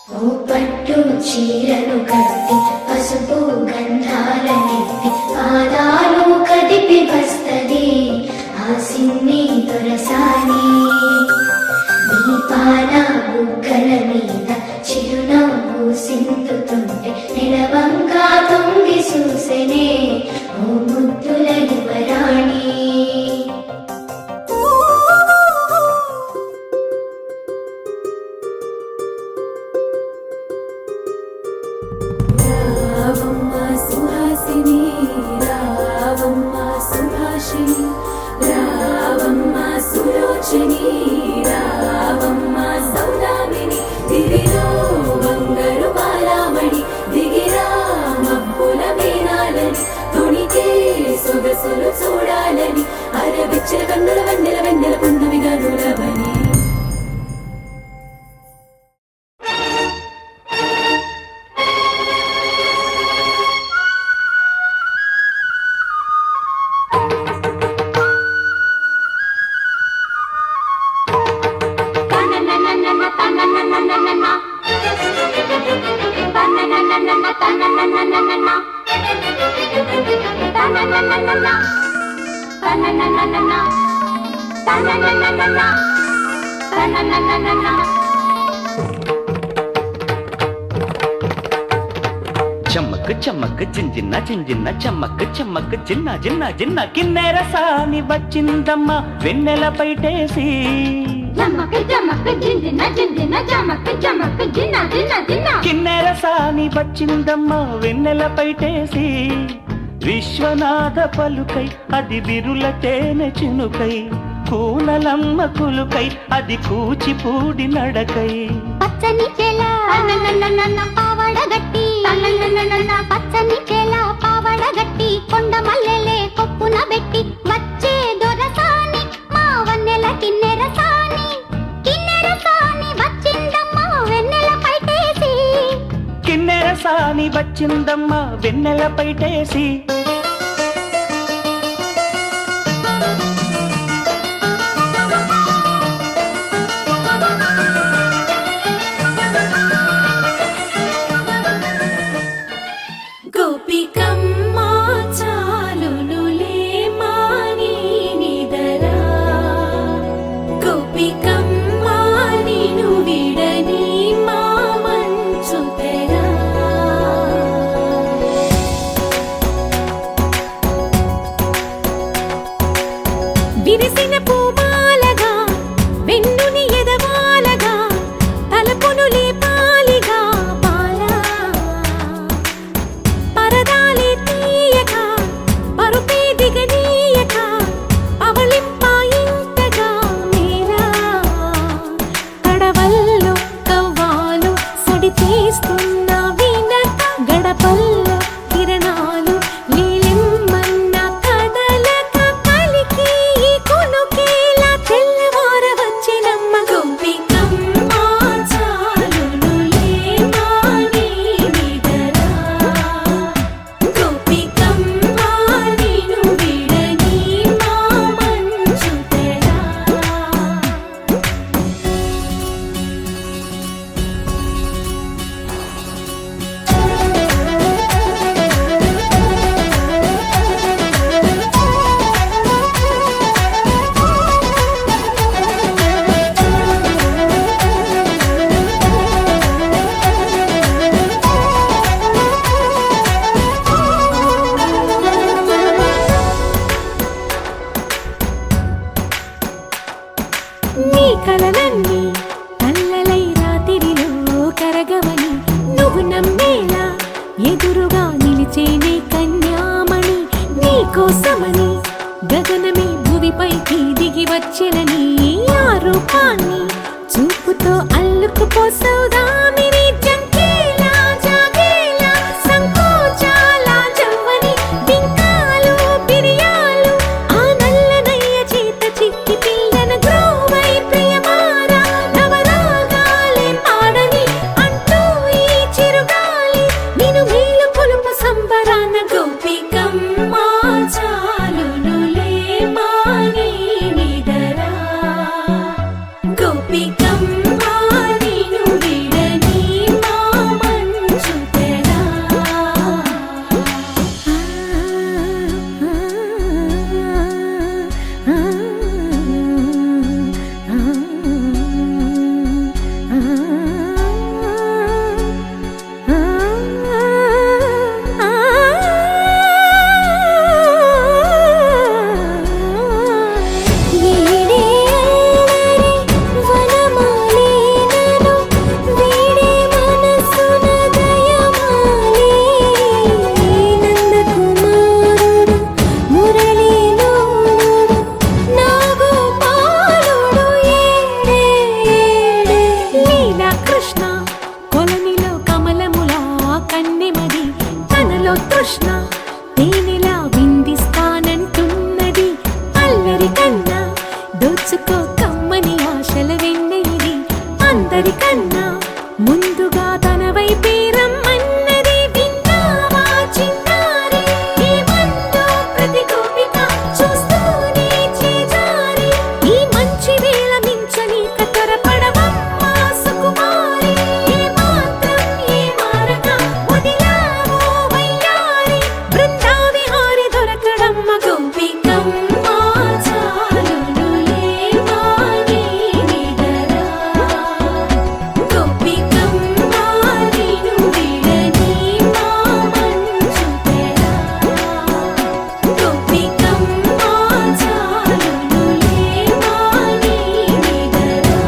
ఓ పట్టు చీరను కట్టి పసుపు గంధాలనెత్తి పాదాలు కదిపి వస్తది ఆ సిన్ని దొరసాని నీ పాల బుగ్గల మీద చిరునవ్వు సిందుతుంటే నిలవంగా తొంగి చూసెనే ఓ ముద్దుల యువరాణి చూడాలని అరవిచ్చిన కన్నుల వెన్నెల వెన్నెల పున్నమిగా నులవని చమ్మక్ చమ్మక్ జింజిన్న జింజిన్న చమ్మక్ చమ్మక్ జిన్న జిన్న జిన్న కిన్నెర సాని వచ్చిందమ్మ వెన్నెల పైటేసి కిన్నెర సాని వచ్చిందమ్మ వెన్నెల పైటేసి విశ్వనాథ పలుకై అది బిరుల తేనె చినుకై కూనలమ్మ కులుకై అది కూచిపూడి నడకై పచ్చని చేల పావడగట్టి పచ్చని చేల పావడగట్టి కొండ మల్లెలే కొప్పున పెట్టి వచ్చే దొరసాని మా వన్నెల కిన్నెర సాని వచ్చిందమ్మ వెన్నెల పైటేసి కిన్నెర సాని వచ్చిందమ్మ వెన్నెల పైటేసి కృష్ణ తేనెలా విందిస్తానంటున్నది అల్లరి కన్నా దోచుకో కమ్మని ఆశల వెన్నెయిది అందరికన్నా ముందుగా తన వైపే రమ్మన్నది విన్నావా చిన్నారి ఏమందో ప్రతి గోపిక చూస్తూనే చేజారి ఈ మంచి వేళ మించని కతరపడవమ్మ సుకుమారి ఏ మాత్రం ఏ మారక వదిలావో వయ్యారి బృందావిహారి దొరకడమ్మ గోపికమ్మ చాలునులే వాణి నిదరా గోపికమ్మ నిను విడని మా మంచు తెరా గోపికమ్మ చాలునులే వాణి నిదరా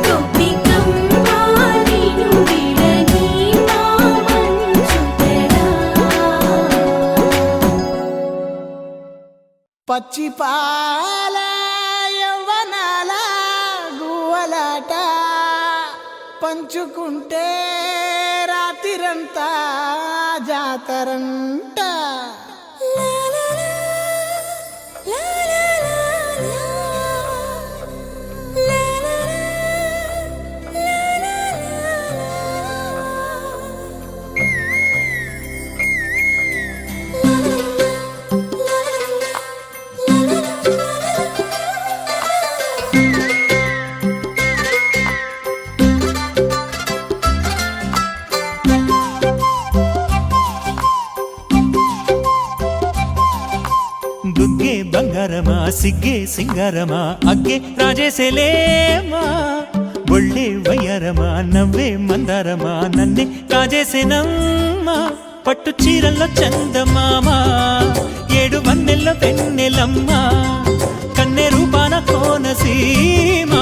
గోపికమ్మ నిను విడని మా మంచు తెరా పచ్చి పాల యవ్వనాల గువ్వలాట పంచుకుంటే రాత్రిరంతా జాతరంట బుగ్గే బంగారమా సిగ్గే సింగారమా అగ్గే రాజేసేలేమా ఒళ్ళే వయ్యారమా నవ్వే మందారమా నన్నే కాజేసేనమ్మా పట్టు చీరల్లో చందమామా ఏడు వన్నెల్లో వెన్నెలమ్మా కన్నె రూపాన కోనసీమ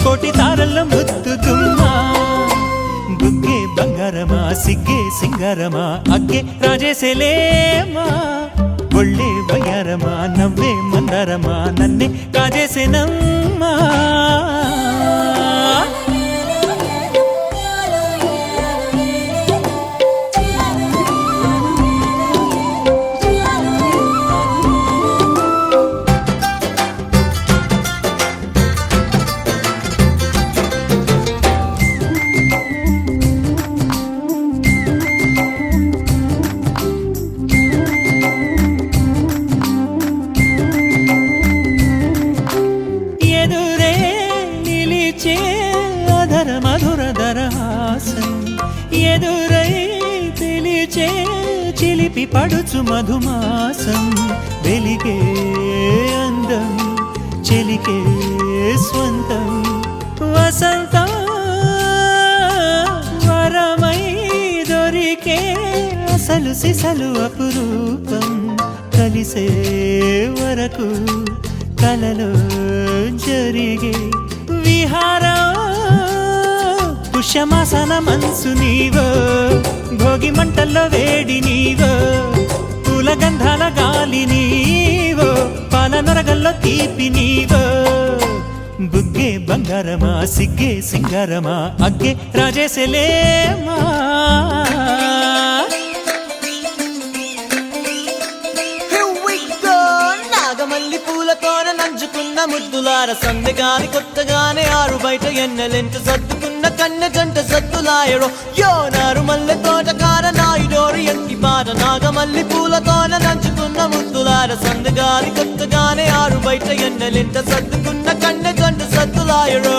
కోటి తారల్లో ముద్దుతుమ్మా బుగ్గే బంగారమా సిగ్గే సింగారమా అగ్గే రాజేసేలేమా ఒళ్ళే వయ్యారమా నవ్వే మందారమా నన్నే కాజేసేనమ్మా ఎదురే నిలిచే అధర మధుర దరహాసం ఎదురై పిలిచే చిలిపి పడుచు మధుమాసం వెలిగే అందం చెలికే స్వంతం వసంతం వరమై దొరికే అసలు సిసలు అపురూపం కలిసే వరకు కలలో జరిగే విహారం పుష్యమాసన మనసు నీవో భోగి మంటల్లో వేడి నీవో పూల గంధాల గాలి నీవో పాల నరగల్లో తీపి నీవో బుగ్గే బంగారమా సిగ్గే సింగారమా అగ్గే రాజేసేలేమా నాగమల్లి పూలతోన నంచుకున్న ముద్దులార సందెగాని కొత్తగానే ఆరు బయట ఎన్నెలెంట సర్దుకున్న కన్నె జంట సద్దులాయడో యో నారు మల్లె తోటకార నాయుడోరు ఎంకి పాట నాగమల్లి పూలతోన నంచుకున్న ముద్దులార సందెగాని కొత్తగానే ఆరు బయట ఎన్నెలెంట సర్దుకున్న కన్నె జంట సద్దులాయడో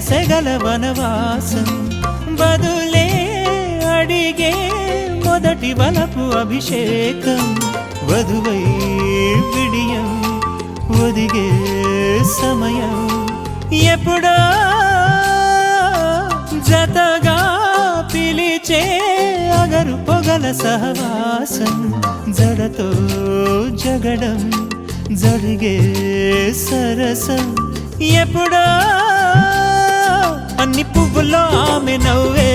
సెగల వనవాసం బదులే అడిగే మొదటి వలపు అభిషేకం వధువై విడియం ఒదిగే సమయం ఎప్పుడో జతగా పిలిచే అగరు పొగల సహవాసం జడతో జగడం జరిగే సరసం ఎప్పుడో అన్ని పువ్వుల్లో ఆమె నవ్వే,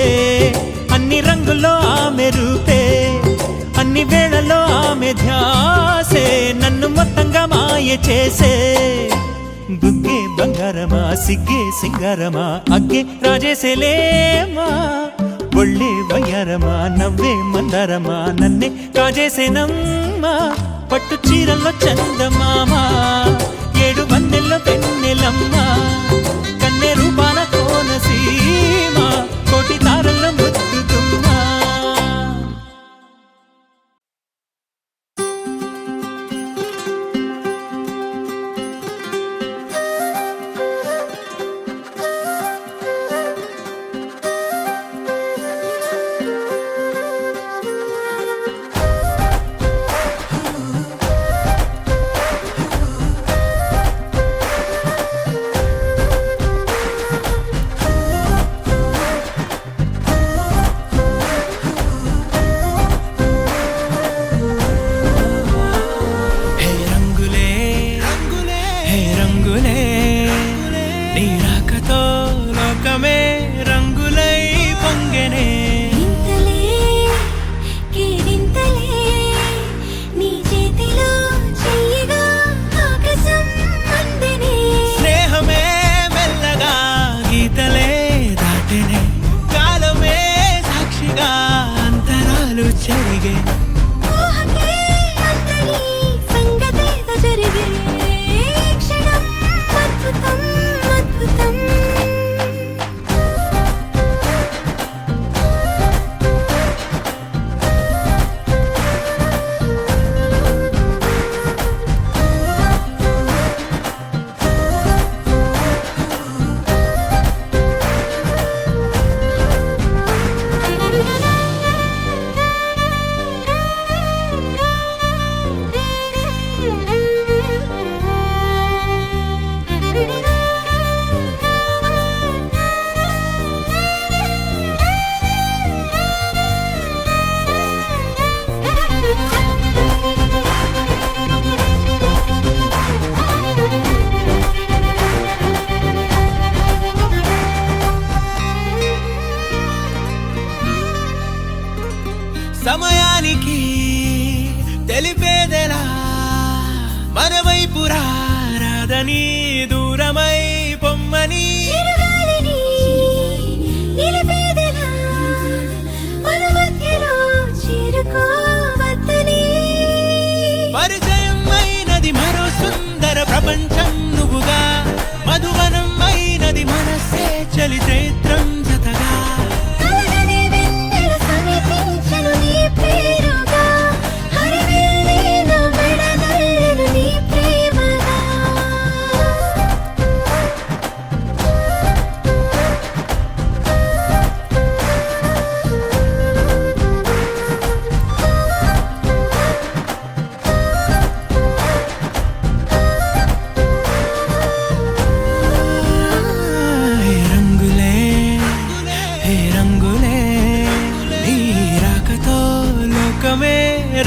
అన్ని రంగుల్లో ఆమె రూపే, అన్ని వేళలో ఆమె ధ్యాసే నన్ను మొత్తంగా మాయ చేసే. బుగ్గే బంగారమా సిగ్గే సింగారమా అగ్గే రాజేసేలేమా, ఒళ్ళే వయ్యారమా నవ్వే మందారమా నన్నే కాజేసేనమ్మా. పట్టు చీరల్లో చందమామా, ఏడు వన్నెల్లో వెన్నెలమ్మా, కన్నె రూపాన కోనసీమ, కోటి తారల్లో ముద్దుతుమ్మా. సమయానికి తెలిపేదెలా, మన వైపు రాదని దూరమై పొమ్మని, పరిచయం అయినది మరో సుందర ప్రపంచం నువ్వుగా, మధువనం అయినది మనసే చలి చైత్రం జతగా.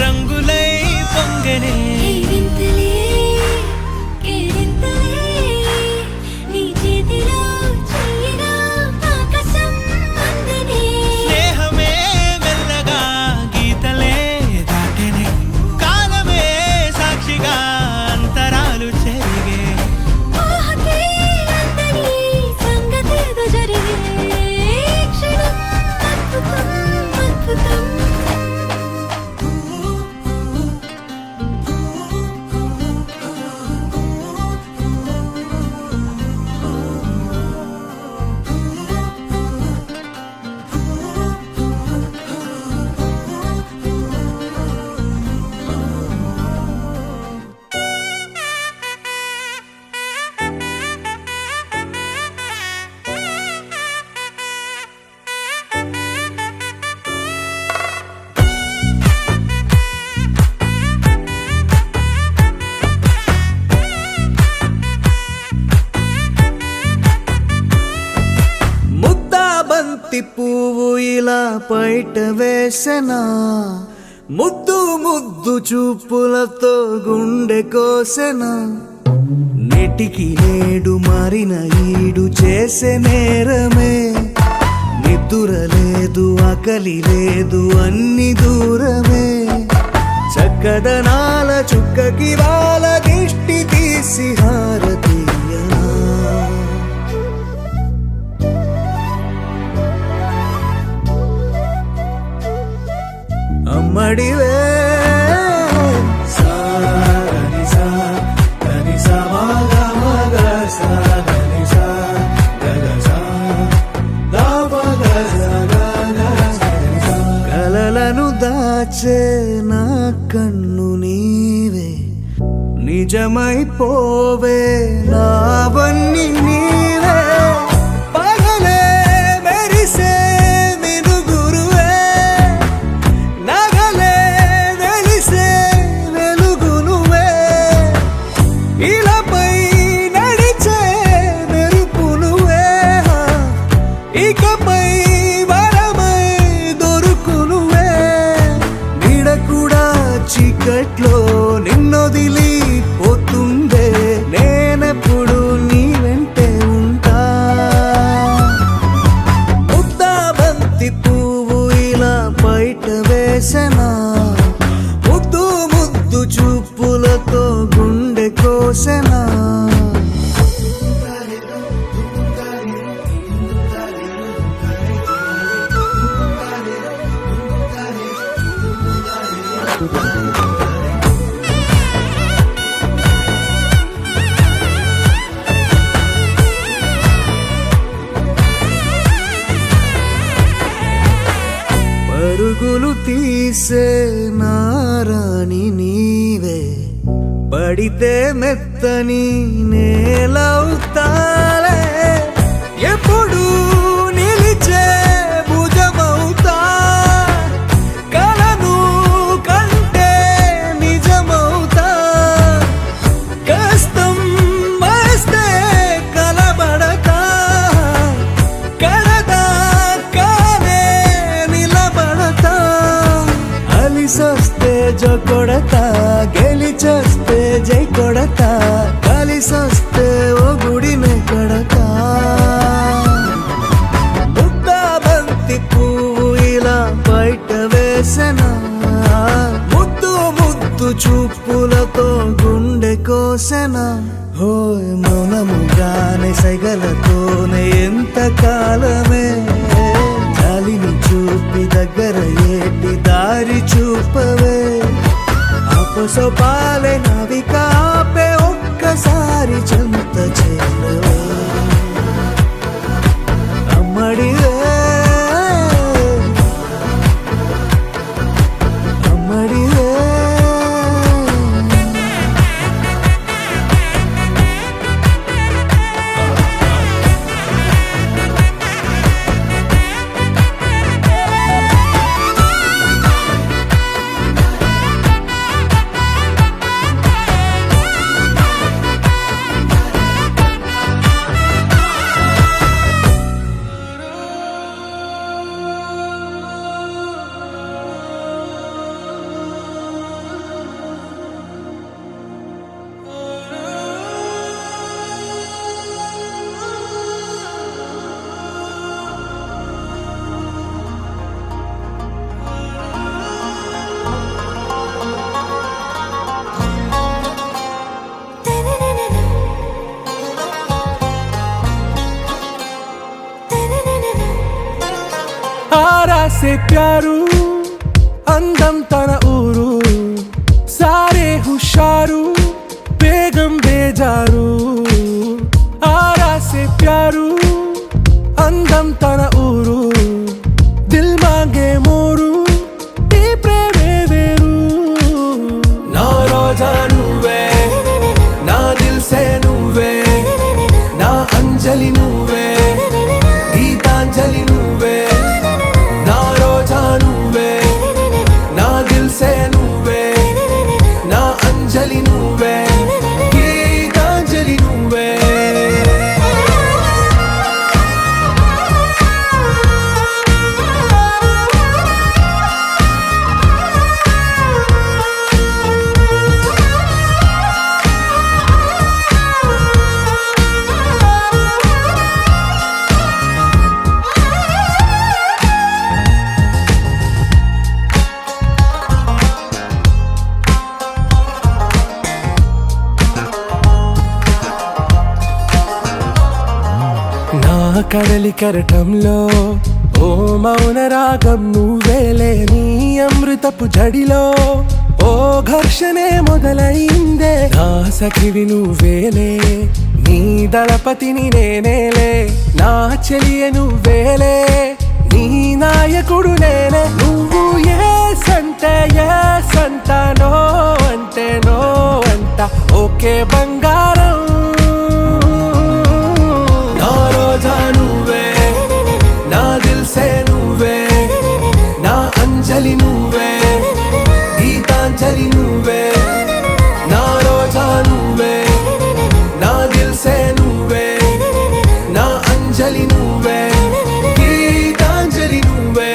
రంగులై పొంగనే స్నేహమే మెల్లగా గీతలే దాటనే, కాలమే సాక్షిగా అంతరాలు చెరిగే. పువ్వు ఇలా పైట వేసెనా, ముద్దు ముద్దు చూపులతో గుండె కోసెనా. నేటికి నేడు మారిన ఈడు చేసే నేరమే. నిద్ర లేదు ఆకలి లేదు అన్ని దూరమే. చక్కదనాల చుక్కకి వాళ్ళ దిష్టి తీసి హారతీయనా. అమ్మడివే కలలను దాచే నా కన్ను నీవే. నిజమైపోవే నావన్నీ నీవే. పగలే మెరిసే మినుగురువే. నగలే వెలిసే వెలుగు నువ్వే. ఇలాపై నడిచే మెరుపు నువ్వే. ఇకపై వరమై దొరుకు నువ్వే. నీడ కూడా చీకట్లో నిన్నొదిలి పోతుందే. నేనెప్పుడు నీ వెంటే ఉంటా. ముద్దా బంతి పువ్వు ఇలా బయట వేసెనా. ముద్దు ముద్దు చూపులతో గుండె కోసెనా. పరుగులు తీసే నారాణి నీవే. పడితే మెత్తని నేలవుతాలే. ఎప్పుడు నిలిచే భుజమవుతా. కలను కంటే నిజమవుతా. కష్టం వస్తే కలబడతా. కడదాకానే నిలబడతా. అలిసొస్తే జో కొడతా. గెలిచొస్తే జై కొడతా. కలిసొస్తే ఓ గుడినే కొడతా. ముద్దా బంతి పువ్వు ఇలా బయట వేసెనా. ముద్దు ముద్దు చూపులతో గుండె కోసెనా. హోయ్ మౌనముగానే సైగలతోనే ఎంత కాలమే. జాలిని చూపి దగ్గర ఏటి దారి చూపవే. అపసోపాలే నవిక ఆపే ఒక్కసారి చెంత చేరవే. అమ్మడివే అమ్మడివే. से प्यारू అందం తన ఊరు సారే హుషారు బేగం బేజారు ఆరా से प्यारू అందం తన ఊరు దిల్ మాంగే మోరు ఈ ప్రేమే వేరు నా రోజా నువ్వే నా దిల్ సే నువ్వే నా అంజలి నువ్వే గీతాంజలి నువ్వే నా రోజా నువ్వే నా దిల్ సే నువ్వే నా అంజలి నువ్వే గీతాంజలి కడలి కెరటంలో ఓ మౌన రాగం నువ్వేలే, నీ అమృతపు జడిలో ఓ ఘర్షణే మొదలైందే, నా సఖివి నువ్వేలే, నీ దళపతిని నేనేలే, నా చెలియ నువ్వేలే, నీ నాయకుడు నేనే. నువ్వు ఏ సంటే ఏ సంట, నో అంటే నో అంట, ఓకే బంగారం. నా రోజా నువ్వే, నా దిల్సే నువ్వే, నా అంజలి నువ్వే, గీతాంజలి నువ్వే. నా రోజా నువ్వే, నా దిల్సే నువ్వే, నా అంజలి నువ్వే, గీతాంజలి నువ్వే.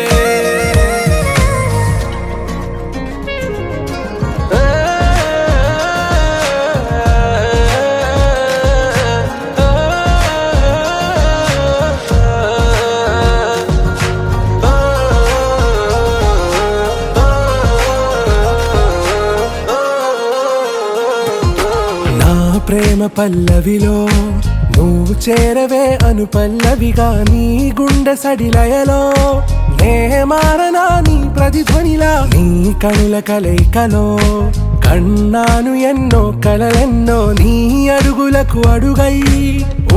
నా ప్రేమ పల్లవిలో నువ్వు చేరవే అను పల్లవిగా, నీ గుండె సడిలయలో నే మారనా నీ ప్రతిధ్వనిలా, నీ కనుల కలయికలో కన్నాను ఎన్నో కలలెన్నో, నీ అడుగులకు అడుగై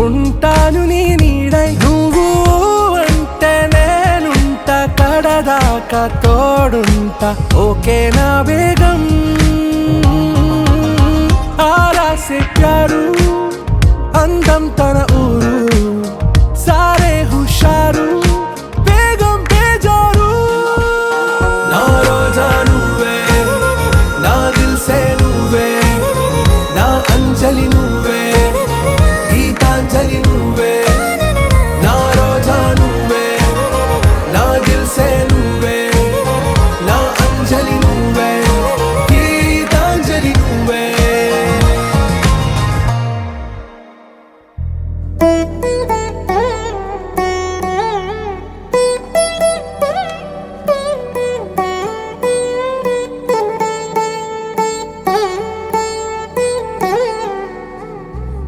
ఉంటాను నీ నీడై. నువ్వు అంటే నేనుంట కడదాకా తోడుంటా, ఓకే నా బేగం. आरा से प्यारू అందం తన ఊరు, సారే హుషారు బేగం బేజారు. నా రోజా నువ్వే, నా దిల్సే నువ్వే, నా అంజలి నువ్వే, గీతాంజలి నువ్వే. నా రోజా నువ్వే, నా దిల్సే నువ్వే, నా అంజలి నువ్వే, గీతాంజలి నువ్వే.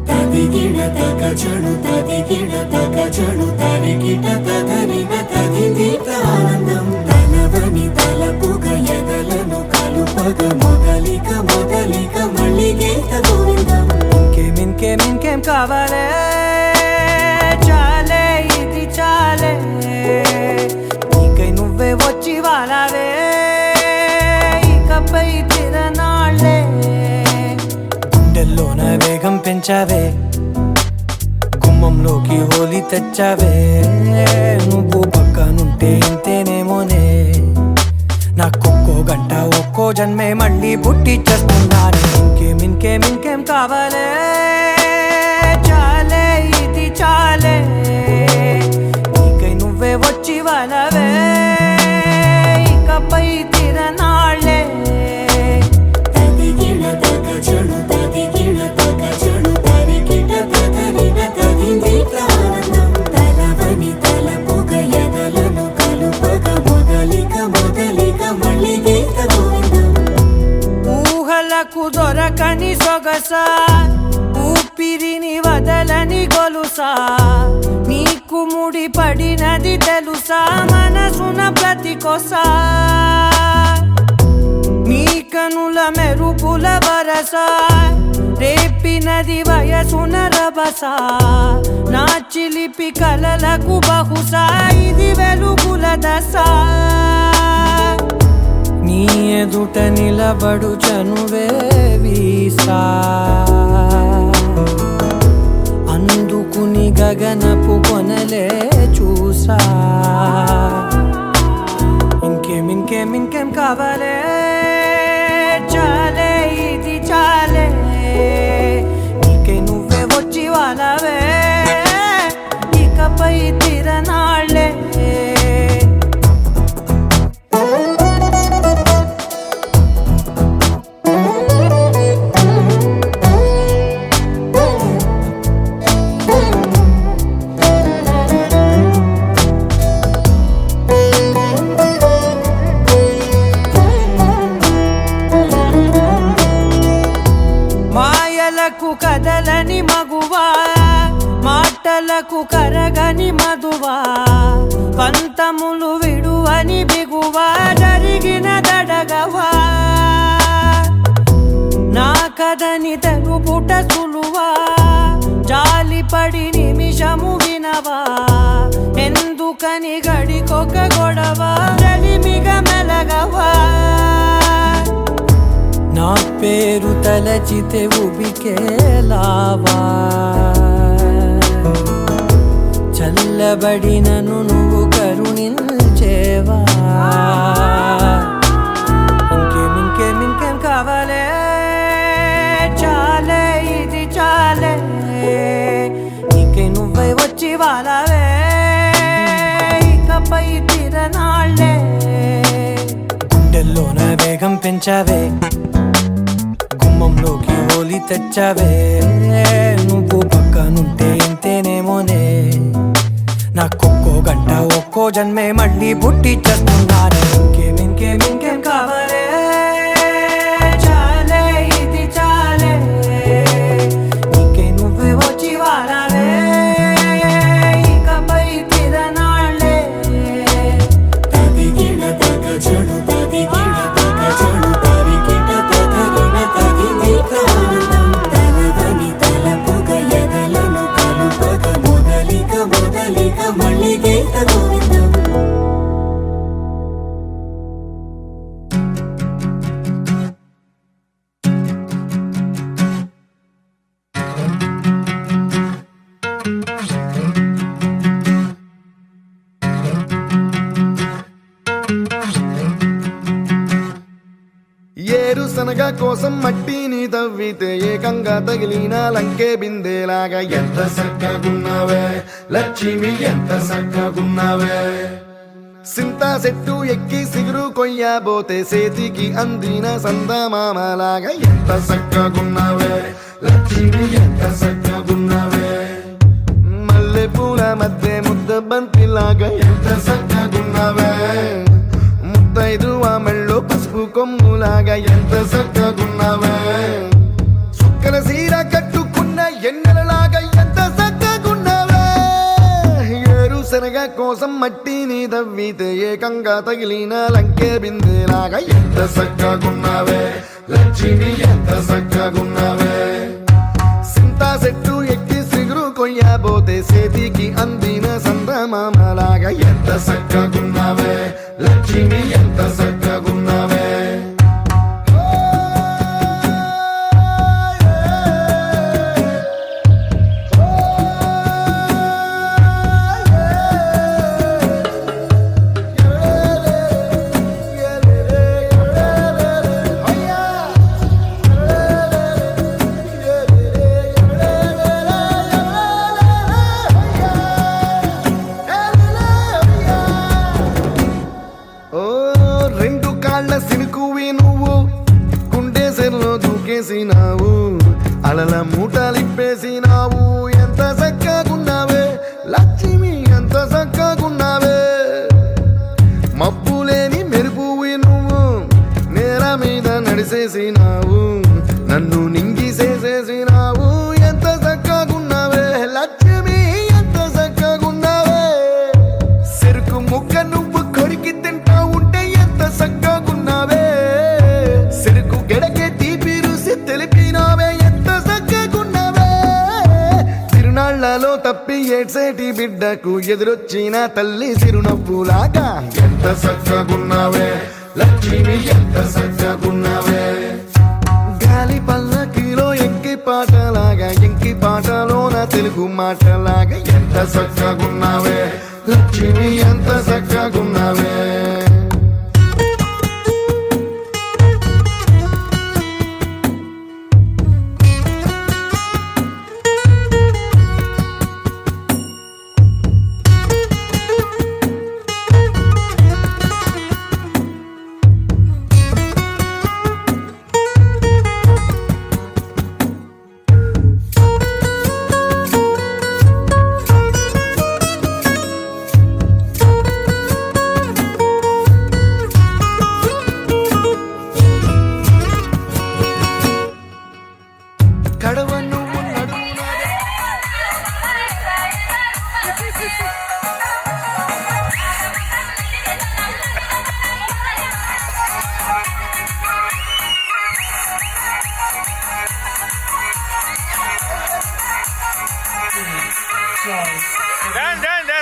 తదిగిడ తగ చెడు తదిగిడ తగ చెడు తరిగిట తదరిన తదిదీత ఆనందం తలవని తలపుగ ఎదలను కలుపగ మొదలిక మొదలిక మళ్ళీ గీత గోవిందం. ఇంకేం కావాలే, చాలే ఇది చాలే, నీకై నువ్వే వచ్చి వాలావే, ఇకపై తిరనాళ్ళే. గుండెల్లోన వేగం పెంచావే, గుమ్మంలోకి హోలీ తెచ్చావే, నువ్వు పక్కనుంటే ఇంతేనేమోనే, నాకొక్కో గంట ఒక్కో జన్మే మళ్ళీ పుట్టి చేస్తున్నాను. ఇంకేం కావాలే, చాలే ఇది చాలే, నీకై నువ్వే వచ్చి వాలవే, ఇకపై తిరనాళ్ళే. తదిగిడ తగ చెడు తదిగిడ తగ చెడు తరిగిట తదరిన తదిదీత ఆనందం తలవని తలపుగ ఎదలను కలుపగ మొదలిక మొదలిక మళ్ళీ గీత గోవిందం. ఊహలకు దొరకని సొగసా, ఊపిరిని వదలని గొలుసా, నీకు ముడి పడినది తెలుసా, మనసున ప్రతి కొసా, నీ కనుల మెరుపుల వరస, రేపినది వయసున రభస, నా చిలిపి కలలకు బహుశా ఇది వెలుగుల దశ. నీ ఎదుట నిలబడు చనువే వీసా, అందుకుని గగనపు కొనలే చూసా. ఇంకేం కావాలే, చాలే ఇది చాలే, నీకై నువ్వే వచ్చి వాలవే, ఇకపై తిరనాళ్ళే. మాటలకు పాలకు కరగని మధువా పంతములు విడువని బిగువా జరిగిన దడగవా నా కథని తెలుపుట సులువా జాలిపడి నిమిషము వినవా ఎందుకని గడికొక గొడవ రలిమిగ మెలగవా నా పేరు తలచితే ఉబికేలావా చల్లబడినను నువ్వు కరుణించేవా ఇంకేం కావాలే చాలే ఇది చాలే ఇంకే నువ్వై వచ్చి వాళ్ళవే ఇకపై తిరనాళ్ళే గుండెల్లోన వేగం పెంచావే గుమ్మంలోకి హోలీ తెచ్చావే నువ్వు పక్కనుంటే ఇంతేనేమోనే నాకొక్కో గంట ఒక్కో జన్మే మళ్ళీ పుట్టి చేస్తున్నాను ఇంకేం కావాలే చాలే ఇది చాలే ఇంకే నువ్వే వచ్చి వారాలే ఇకపై తిరనాళ్ళే తదిగిన తగ చెడు తదిగిన తగ చెడు తరిగిన తగగిన తగినిక ఆనందం తలదని తలపుగ ఎదలను కలుపగ మొదలిక మళ్ళీ గీత గోవిందం ఏరుశనగ కోసం మట్టిని తవ్వితే ఏకంగా తగిలిన లంకే బిందేలాగా ఎంత చక్కగున్నావే లక్ష్మి ఎంత చక్కగున్నావే సింతా చెట్టు ఎక్కి సిగురు కొయ్యబోతే చేతికి అందిన సందమామలాగా ఎంత చక్కగున్నావే లక్ష్మి ఎంత చక్కగున్నావే మల్లె పూల మధ్య ముద్ద బంతిలాగా ఎంత చక్కగున్నావే ముద్దైదు మెళ్ళో పసుపు కొమ్ములాగా ఎంత చక్కగున్నావే చుక్కల సీర కట్టుకున్న ఎన్నెలలాగా ఎంత చక్కగున్నావే ఏరుశనగ కోసం మట్టిని తవ్వితే ఏకంగా తగిలిన లంకే బిందేలాగా ఎంత చక్కగున్నావే లక్ష్మి ఎంత చక్కగున్నావే సింతా చెట్టు ఎక్కి సిగురు కొయ్యబోతే చేతికి అందిన సందమామలాగా ఎంత చక్కగున్నావే లక్ష్మి ఎంత చక్కగున్నావే రెండు కాళ్ళ సినుకువి నువ్వు గుండె సెల్లో దూకేసినావు అలల మూటలిప్పేసినావు ఎంత చక్కగున్నావే లక్ష్మి ఎంత చక్కగున్నావే మబ్బులేని మెరుపువి నువ్వు నేల మీద నడిసేసినావు నన్ను నింగిసేసేసినావు ఎంత చక్కగున్నావే లక్ష్మి ఎంత చక్కగున్నావే చెరుకు ముక్క నువ్వు కొరికి తింటా ఉంటే ఎంత చక్కగున్నావే చెరుకు గెడకే తీపి రుసి తెలిపినావే ఎంత చక్కగున్నావే తిరునాళ్లలో తప్పి ఏడ్సేటి బిడ్డకు ఎదురొచ్చిన తల్లి చిరునవ్వులాగా ఎంత చక్కగున్నావే లక్ష్మి ఎంత చక్కగున్నావే గాలి పల్లకిలో ఎంకి పాటలాగా ఎంకి పాటలోన తెలుగు మాటలాగా ఎంత చక్కగున్నావే లక్ష్మి ఎంత చక్కగున్నావే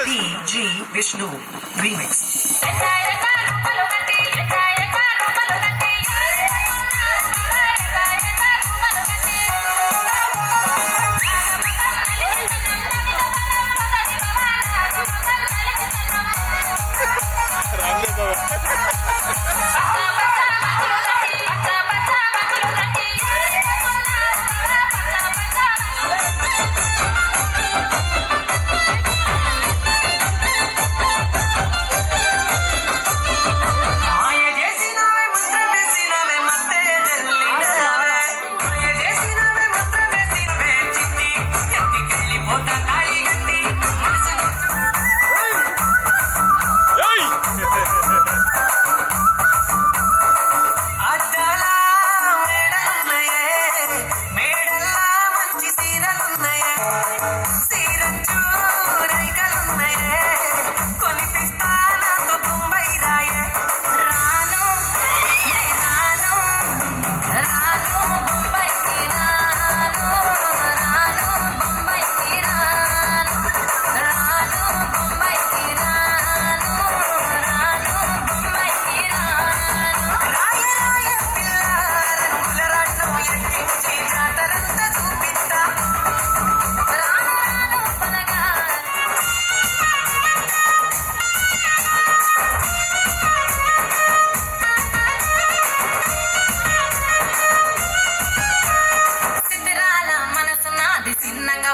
PG Vishnu remix.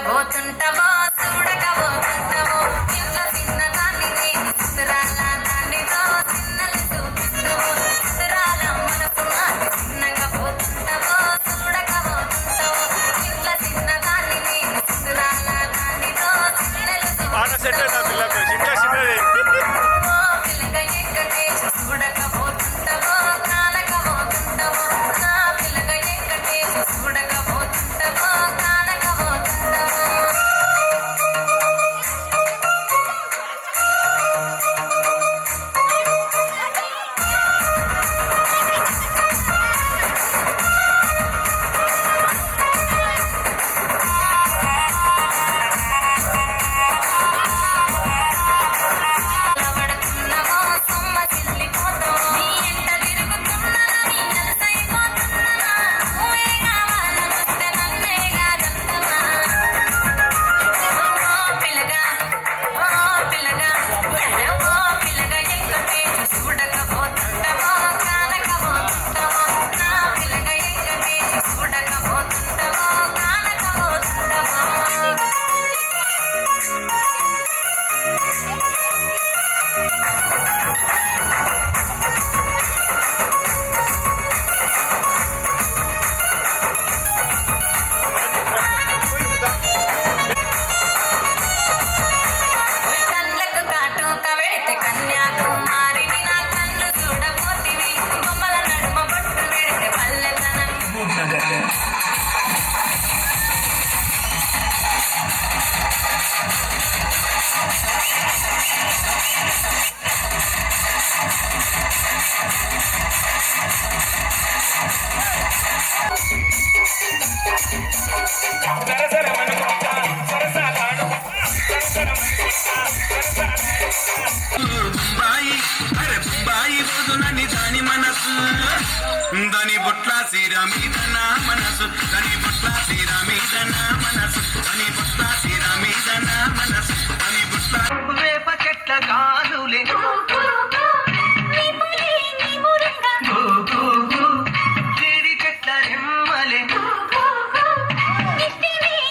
పోతుంటావో చూడకపోతుంటావో ఇంట్లో చిన్న దాన్ని నేను చిత్రాల దానితో చిన్నలు చూపిస్తావో చిత్రాల మనసు నాకు చిన్నగా పోతుంటావో చూడకపోతుంటావో ఇంట్లో చిన్న దాన్ని నేను చిత్రాల దానితో చిన్నలు పిల్లగా ఎక్కటేసి చూడకపోతుంటావో కానకపోతుంటావో నా పిల్లగా ఎక్కటేసి చూడకపోతుంటావో కానకపోతుంటావో పడుతున్నావో సొమ్మ చిల్లిపోతావు నీ ఎంట తిరుగుతున్నా నీ నలసైపోతున్నా నువ్వే కావాలనొస్తే నన్నే కాదంటవా పిల్లగా పిల్లగా ఎక్కటేసి చూడకపోతుంటావో కానకపోతుంటావో నా పిల్లగా ఎక్కటేసి చూడకపోతుంటావో కానకపోతుంటావో కళ్ళకు కాటుక వెడితే కన్యాకుమారిని నా కళ్ళు చూడపోతివి బొమ్మల నడుమ బొట్టు వెడితే పల్లెతనం దాని బొట్ల సీర మీద నా మనసు దాని బొట్ల సీర మీద నా మనసు